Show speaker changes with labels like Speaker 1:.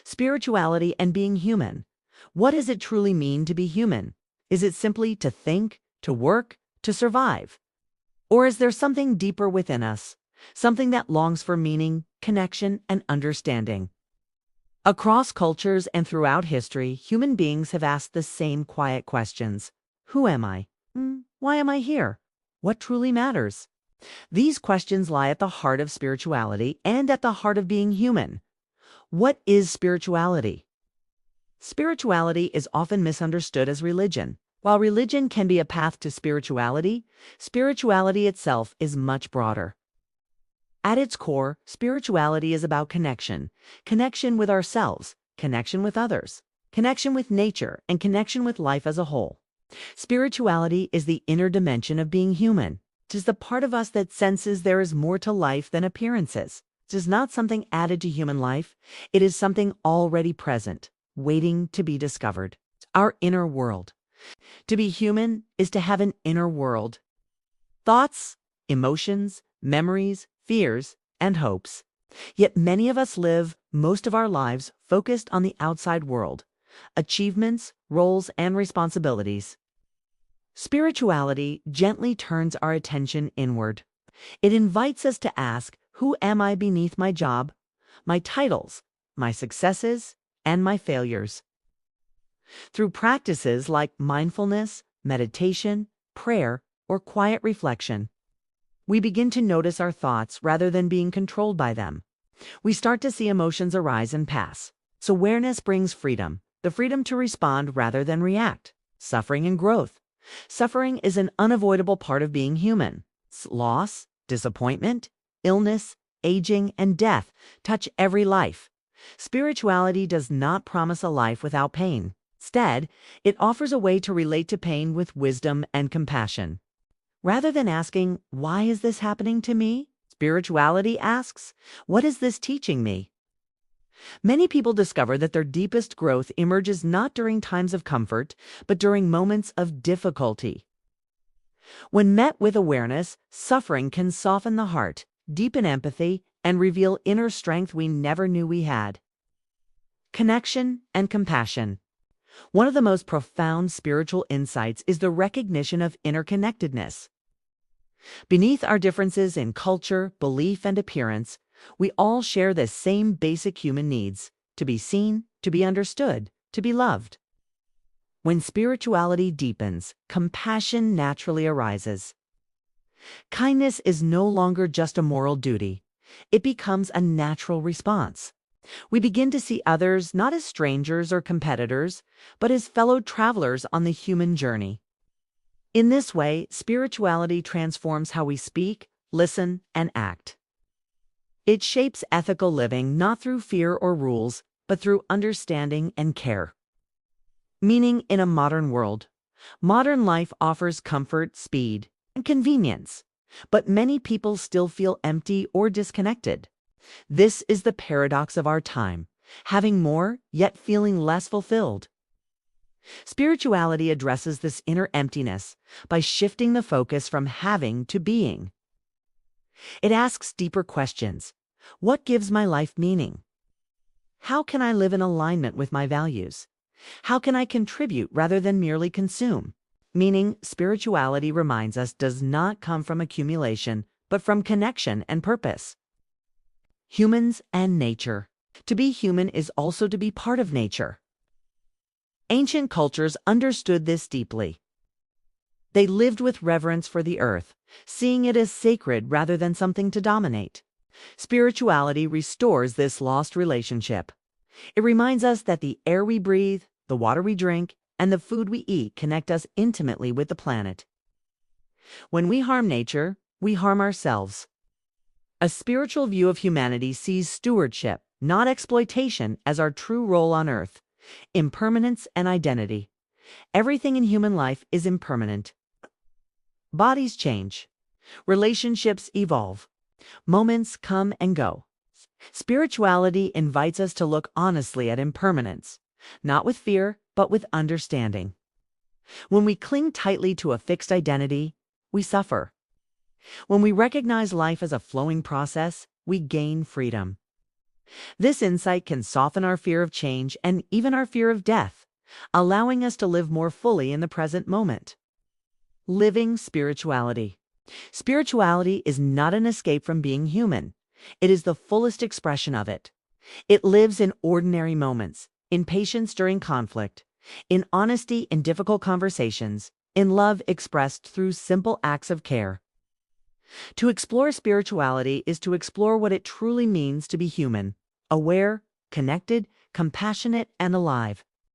Speaker 1: Spirituality and being human. What does it truly mean to be human? Is it simply to think, to work, to survive? Or is there something deeper within us, something that longs for meaning, connection, and understanding? Across cultures and throughout history, human beings have asked the same quiet questions. Who am I? Why am I here? What truly matters? These questions lie at the heart of spirituality and at the heart of being human. What is spirituality? Spirituality is often misunderstood as religion. While religion can be a path to spirituality, spirituality itself is much broader. At its core, spirituality is about connection. Connection with ourselves, connection with others, connection with nature, and connection with life as a whole. Spirituality is the inner dimension of being human. It is the part of us that senses there is more to life than appearances. It is not something added to human life. It is something already present, waiting to be discovered. Our inner world. To be human is to have an inner world. Thoughts, emotions, memories, fears, and hopes. Yet many of us live most of our lives focused on the outside world, achievements, roles, and responsibilities. Spirituality gently turns our attention inward. It invites us to ask, who am I beneath my job, my titles, my successes, and my failures? Through practices like mindfulness, meditation, prayer, or quiet reflection, we begin to notice our thoughts rather than being controlled by them. We start to see emotions arise and pass. So awareness brings freedom, the freedom to respond rather than react. Suffering and growth. Suffering is an unavoidable part of being human. Loss, disappointment, illness, aging, and death touch every life. Spirituality does not promise a life without pain. Instead, it offers a way to relate to pain with wisdom and compassion. Rather than asking, why is this happening to me? Spirituality asks, what is this teaching me? Many people discover that their deepest growth emerges not during times of comfort, but during moments of difficulty. When met with awareness, suffering can soften the heart, deepen empathy, and reveal inner strength we never knew we had. Connection and compassion. One of the most profound spiritual insights is the recognition of interconnectedness. Beneath our differences in culture, belief, and appearance, we all share the same basic human needs: to be seen, to be understood, to be loved. When spirituality deepens, compassion naturally arises. Kindness is no longer just a moral duty. It becomes a natural response. We begin to see others not as strangers or competitors, but as fellow travelers on the human journey. In this way, spirituality transforms how we speak, listen, and act. It shapes ethical living not through fear or rules, but through understanding and care. Meaning in a modern world. Modern life offers comfort, speed, and convenience, but many people still feel empty or disconnected. This is the paradox of our time, having more, yet feeling less fulfilled. Spirituality addresses this inner emptiness by shifting the focus from having to being. It asks deeper questions. What gives my life meaning? How can I live in alignment with my values? How can I contribute rather than merely consume? Meaning, spirituality reminds us does not come from accumulation, but from connection and purpose. Humans and nature. To be human is also to be part of nature. Ancient cultures understood this deeply. They lived with reverence for the earth, seeing it as sacred rather than something to dominate. Spirituality restores this lost relationship. It reminds us that the air we breathe, the water we drink, and the food we eat connect us intimately with the planet. When we harm nature, we harm ourselves. A spiritual view of humanity sees stewardship, not exploitation, as our true role on earth. Impermanence and identity. Everything in human life is impermanent. Bodies change. Relationships evolve. Moments come and go. Spirituality invites us to look honestly at impermanence, not with fear, but with understanding. When we cling tightly to a fixed identity, we suffer. When we recognize life as a flowing process, we gain freedom. This insight can soften our fear of change and even our fear of death, allowing us to live more fully in the present moment. Living spirituality. Spirituality is not an escape from being human. It is the fullest expression of it. It lives in ordinary moments, in patience during conflict, in honesty in difficult conversations, in love expressed through simple acts of care. To explore spirituality is to explore what it truly means to be human, aware, connected, compassionate, and alive.